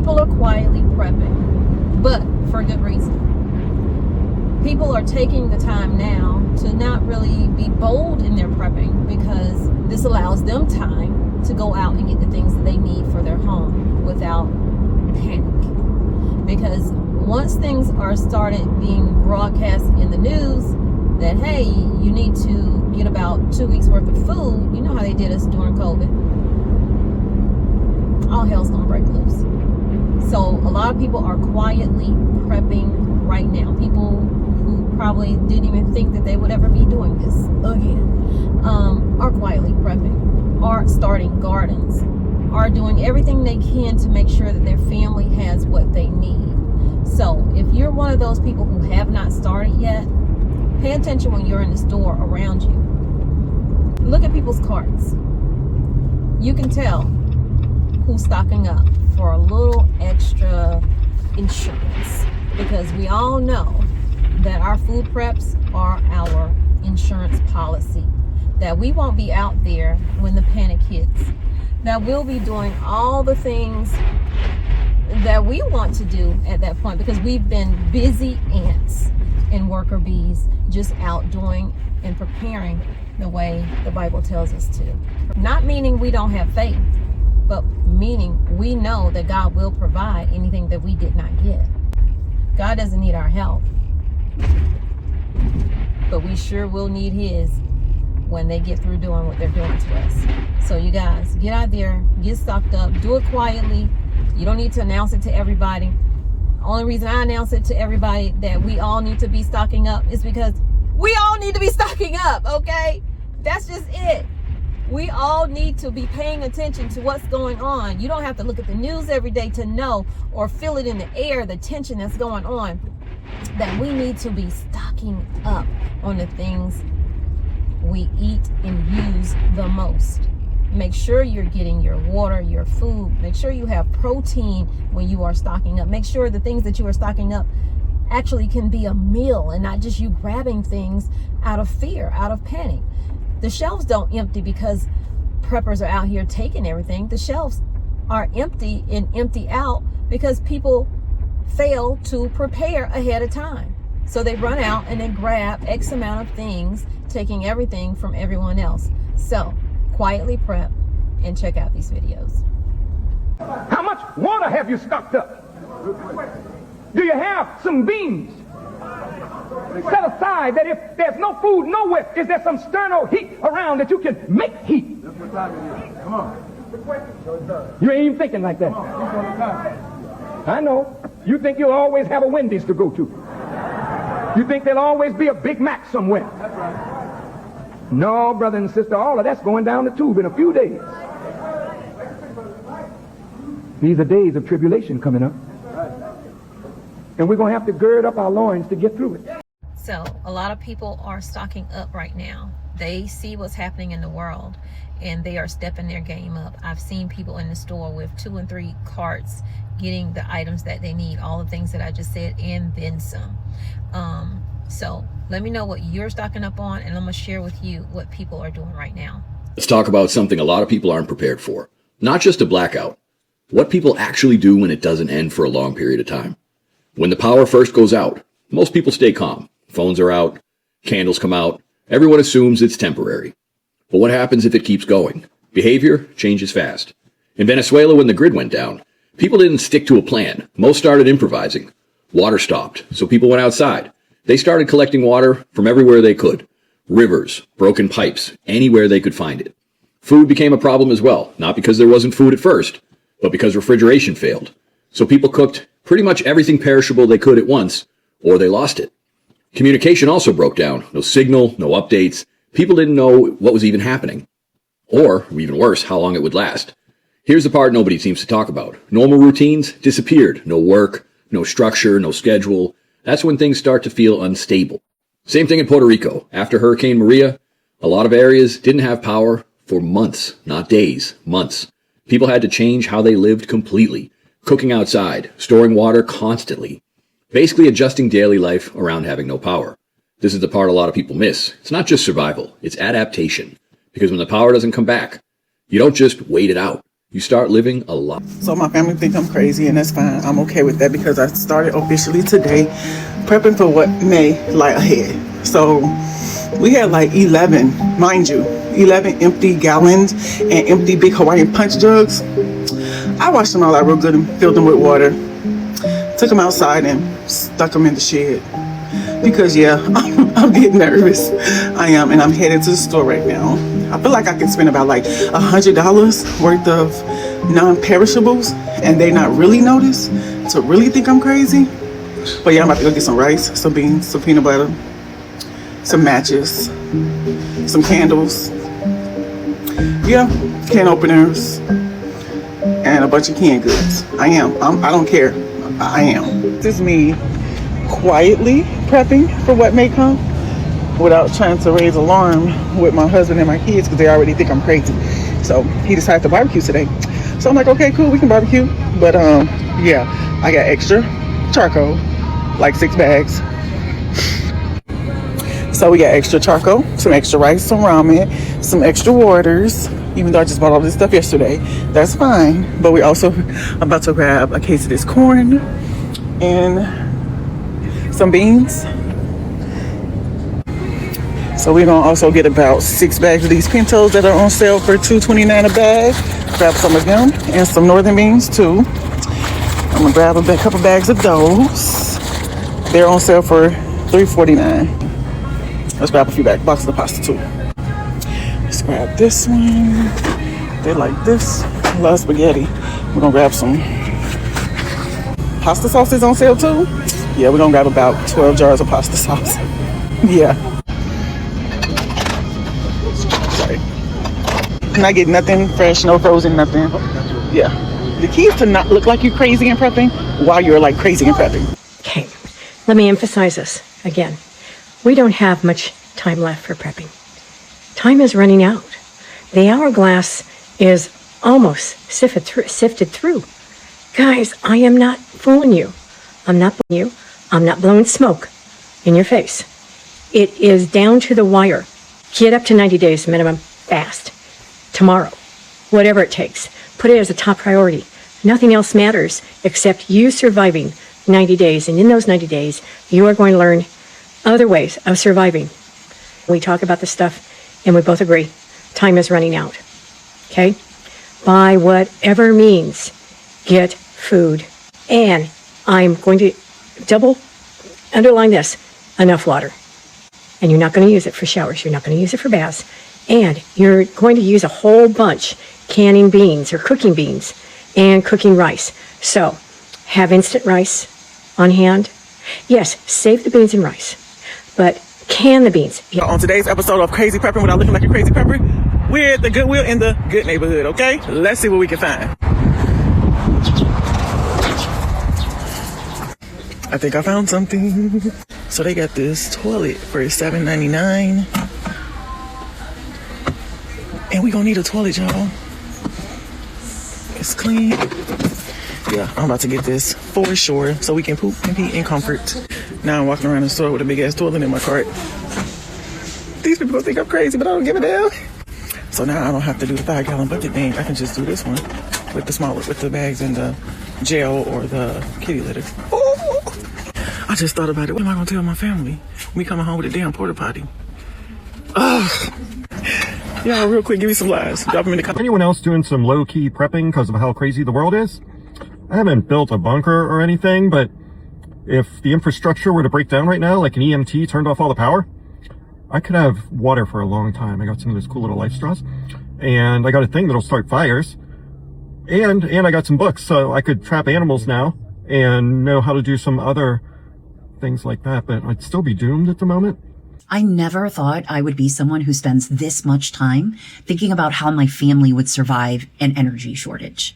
People are quietly prepping, but for good reason. People are taking the time now to not really be bold in their prepping, because this allows them time to go out and get the things that they need for their home without panic. Because once things are started being broadcast in the news that, hey, you need to get about 2 weeks worth of food, you know how they did us during COVID. All hell's gonna break loose. So a lot of people are quietly prepping right now. People who probably didn't even think that they would ever be doing this again are quietly prepping, are starting gardens, are doing everything they can to make sure that their family has what they need. So if you're one of those people who have not started yet, pay attention when you're in the store around you. Look at people's carts. You can tell who's stocking up for a little extra insurance, because we all know that our food preps are our insurance policy, that we won't be out there when the panic hits, that we'll be doing all the things that we want to do at that point, because we've been busy ants and worker bees, just out doing and preparing the way the Bible tells us to. Not meaning we don't have faith, but meaning we know that God will provide anything that we did not get. God doesn't need our help, but we sure will need his when they get through doing what they're doing to us. So you guys, get out there, get stocked up, do it quietly. You don't need to announce it to everybody. Only reason I announce it to everybody that we all need to be stocking up is because we all need to be stocking up, okay? That's just it. We all need to be paying attention to what's going on. You don't have to look at the news every day to know, or feel it in the air, the tension that's going on, that we need to be stocking up on the things we eat and use the most. Make sure you're getting your water, your food. Make sure you have protein when you are stocking up. Make sure the things that you are stocking up actually can be a meal and not just you grabbing things out of fear, out of panic. The shelves don't empty because preppers are out here taking everything. The shelves are empty and empty out because people fail to prepare ahead of time. So they run out and they grab X amount of things, taking everything from everyone else. So quietly prep and check out these videos. How much water have you stocked up? Do you have some beans set aside that if there's no food nowhere, is there some sterno heat around that you can make heat? Come on. You ain't even thinking like that. I know. You think you'll always have a Wendy's to go to. You think there'll always be a Big Mac somewhere. No, brother and sister, all of that's going down the tube in a few days. These are days of tribulation coming up. And we're going to have to gird up our loins to get through it. So a lot of people are stocking up right now. They see what's happening in the world and they are stepping their game up. I've seen people in the store with 2 and 3 carts getting the items that they need, all the things that I just said, and then some. So let me know what you're stocking up on, and I'm going to share with you what people are doing right now. Let's talk about something a lot of people aren't prepared for. Not just a blackout. What people actually do when it doesn't end for a long period of time. When the power first goes out, most people stay calm. Phones are out, candles come out, everyone assumes it's temporary. But what happens if it keeps going? Behavior changes fast. In Venezuela, when the grid went down, people didn't stick to a plan. Most started improvising. Water stopped, so people went outside. They started collecting water from everywhere they could. Rivers, broken pipes, anywhere they could find it. Food became a problem as well, not because there wasn't food at first, but because refrigeration failed. So people cooked pretty much everything perishable they could at once, or they lost it. Communication also broke down. No signal, no updates. People didn't know what was even happening. Or, even worse, how long it would last. Here's the part nobody seems to talk about. Normal routines disappeared. No work, no structure, no schedule. That's when things start to feel unstable. Same thing in Puerto Rico. After Hurricane Maria, a lot of areas didn't have power for months, not days, months. People had to change how they lived completely. Cooking outside, storing water constantly. Basically adjusting daily life around having no power. This is the part a lot of people miss. It's not just survival, it's adaptation. Because when the power doesn't come back, you don't just wait it out. you start living a lot. So my family think I'm crazy, and that's fine. I'm okay with that because I started officially today prepping for what may lie ahead. So we had like 11, mind you, 11 empty gallons and empty big Hawaiian punch jugs. I washed them all out real good and filled them with water. Took them outside and stuck them in the shed. Because yeah, I'm getting nervous. I am, and I'm headed to the store right now. I feel like I can spend about like $100 worth of non-perishables and they not really notice to really think I'm crazy. But yeah, I'm about to go get some rice, some beans, some peanut butter, some matches, some candles. Yeah, can openers, and a bunch of canned goods. I don't care. I am. This is me quietly prepping for what may come without trying to raise alarm with my husband and my kids because they already think I'm crazy. So he decided to barbecue today. So I'm like, okay, cool, we can barbecue. But yeah, I got extra charcoal, like 6 bags. So we got extra charcoal, some extra rice, some ramen, some extra waters. Even though I just bought all this stuff yesterday, that's fine. But we also about to grab a case of this corn and some beans. So we're gonna also get about 6 bags of these pintos that are on sale for $2.29 a bag. Grab some of them and some northern beans too. I'm gonna grab a couple bags of those. They're on sale for $3.49. Let's grab a few boxes of pasta too. Let's grab this one. They like this. I love spaghetti. We're gonna grab some pasta sauce is on sale too. Yeah, we're gonna grab about 12 jars of pasta sauce. Yeah. Sorry. Not get nothing fresh, no frozen, nothing. Yeah. The key is to not look like you're crazy in prepping while you're like crazy in prepping. Okay, let me emphasize this again. We don't have much time left for prepping. Time is running out. The hourglass is almost sifted through. Guys, I am not fooling you. I'm not fooling you. I'm not blowing smoke in your face. It is down to the wire. Get up to 90 days minimum fast. Tomorrow. Whatever it takes. Put it as a top priority. Nothing else matters except you surviving 90 days. And in those 90 days, you are going to learn other ways of surviving. We talk about this stuff and we both agree. Time is running out. Okay? By whatever means, get food. And I'm going to double underline this, enough water. And you're not going to use it for showers. You're not going to use it for baths. And you're going to use a whole bunch canning beans or cooking beans and cooking rice. So have instant rice on hand. Yes, save the beans and rice, but can the beans. Yeah. On today's episode of Crazy Prepping Without Looking Like a Crazy Prepper, we're at the Goodwill in the good neighborhood, okay? Let's see what we can find. I think I found something. So they got this toilet for $7.99. And we gonna need a toilet, y'all. It's clean. Yeah, I'm about to get this for sure so we can poop and pee in comfort. Now I'm walking around the store with a big ass toilet in my cart. These people think I'm crazy, but I don't give a damn. So now I don't have to do the 5-gallon bucket thing. I can just do this one with the bags and the gel or the kitty litter. Oh, I just thought about it. What am I gonna tell my family? Me coming home with a damn porta potty. Ugh. Yeah, real quick, give me some lies. Drop them in the comments. Anyone else doing some low-key prepping because of how crazy the world is? I haven't built a bunker or anything, but if the infrastructure were to break down right now, like an EMT turned off all the power, I could have water for a long time. I got some of those cool little life straws, and I got a thing that'll start fires, and I got some books, so I could trap animals now and know how to do some other things like that, but I'd still be doomed at the moment. I never thought I would be someone who spends this much time thinking about how my family would survive an energy shortage.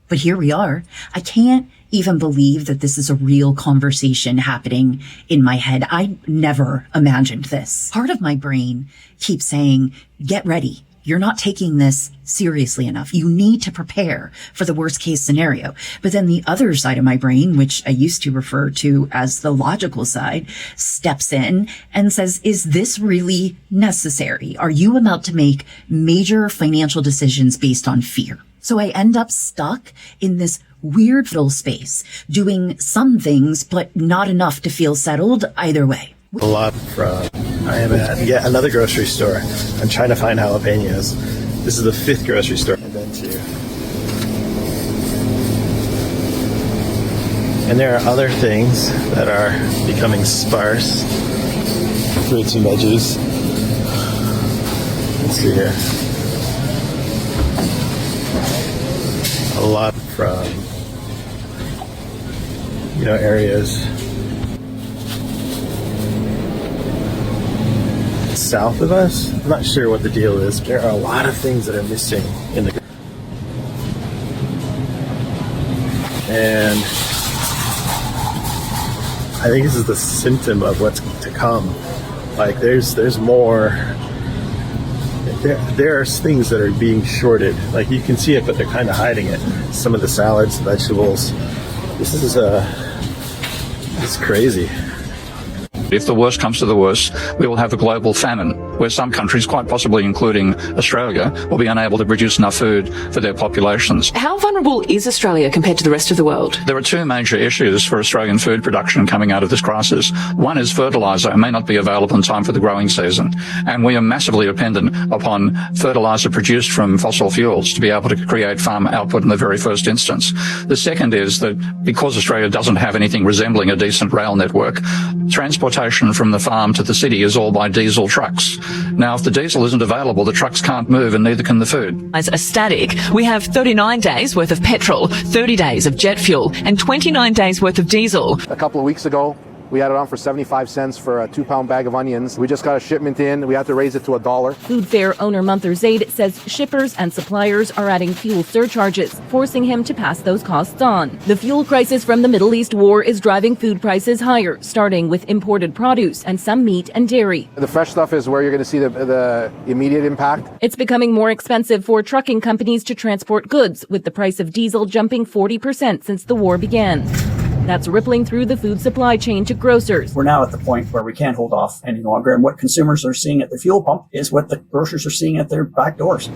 But here we are. I can't even believe that this is a real conversation happening in my head. I never imagined this. Part of my brain keeps saying, get ready. You're not taking this seriously enough. You need to prepare for the worst case scenario. But then the other side of my brain, which I used to refer to as the logical side, steps in and says, is this really necessary? Are you about to make major financial decisions based on fear? So I end up stuck in this weird little space, doing some things, but not enough to feel settled either way. A lot from, I am at yet another grocery store. I'm trying to find jalapenos. This is the 5th grocery store I've been to. And there are other things that are becoming sparse. Fruits and veggies. Let's see here. A lot from, areas south of us. I'm not sure what the deal is. There are a lot of things that are missing in the, and I think this is the symptom of what's to come. Like there's more. There are things that are being shorted. Like you can see it, but they're kind of hiding it. Some of the salads, vegetables. This is crazy. If the worst comes to the worst, we will have a global famine where some countries, quite possibly including Australia, will be unable to produce enough food for their populations. How vulnerable is Australia compared to the rest of the world? There are two major issues for Australian food production coming out of this crisis. One is fertiliser. It may not be available in time for the growing season. And we are massively dependent upon fertiliser produced from fossil fuels to be able to create farm output in the very first instance. The second is that because Australia doesn't have anything resembling a decent rail network, transportation from the farm to the city is all by diesel trucks. Now, if the diesel isn't available, the trucks can't move and neither can the food. As a static, we have 39 days worth of petrol, 30 days of jet fuel, and 29 days worth of diesel. A couple of weeks ago, we had it on for 75 cents for a 2-pound bag of onions. We just got a shipment in. We had to raise it to $1. Food Fair owner Munther's Aide says shippers and suppliers are adding fuel surcharges, forcing him to pass those costs on. The fuel crisis from the Middle East war is driving food prices higher, starting with imported produce and some meat and dairy. The fresh stuff is where you're going to see the immediate impact. It's becoming more expensive for trucking companies to transport goods, with the price of diesel jumping 40% since the war began. That's rippling through the food supply chain to grocers. We're now at the point where we can't hold off any longer, and what consumers are seeing at the fuel pump is what the grocers are seeing at their back doors.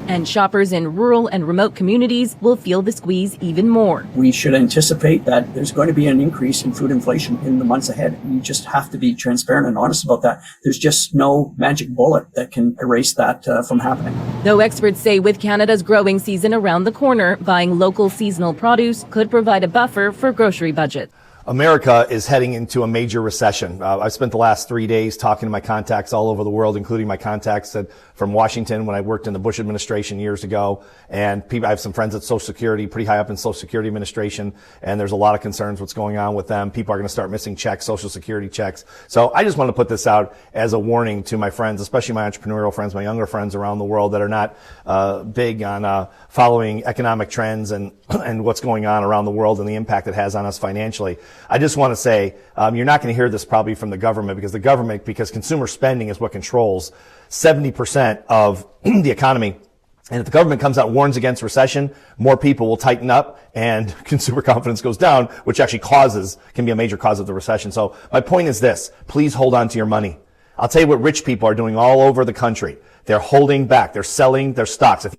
And shoppers in rural and remote communities will feel the squeeze even more. We should anticipate that there's going to be an increase in food inflation in the months ahead. You just have to be transparent and honest about that. There's just no magic bullet that can erase that from happening. Though experts say with Canada's growing season around the corner, buying local seasonal produce could provide a buffer for grocery budget. America is heading into a major recession. I've spent the last 3 days talking to my contacts all over the world, including my contacts from Washington when I worked in the Bush administration years ago. And I have some friends at Social Security, pretty high up in Social Security administration, and there's a lot of concerns what's going on with them. People are going to start missing checks, Social Security checks. So I just want to put this out as a warning to my friends, especially my entrepreneurial friends, my younger friends around the world that are not big on following economic trends and what's going on around the world and the impact it has on us financially. I just want to say, you're not going to hear this probably from the government because consumer spending is what controls 70% of the economy. And if the government comes out and warns against recession, more people will tighten up and consumer confidence goes down, which actually can be a major cause of the recession. So my point is this, please hold on to your money. I'll tell you what rich people are doing all over the country. They're holding back. They're selling their stocks.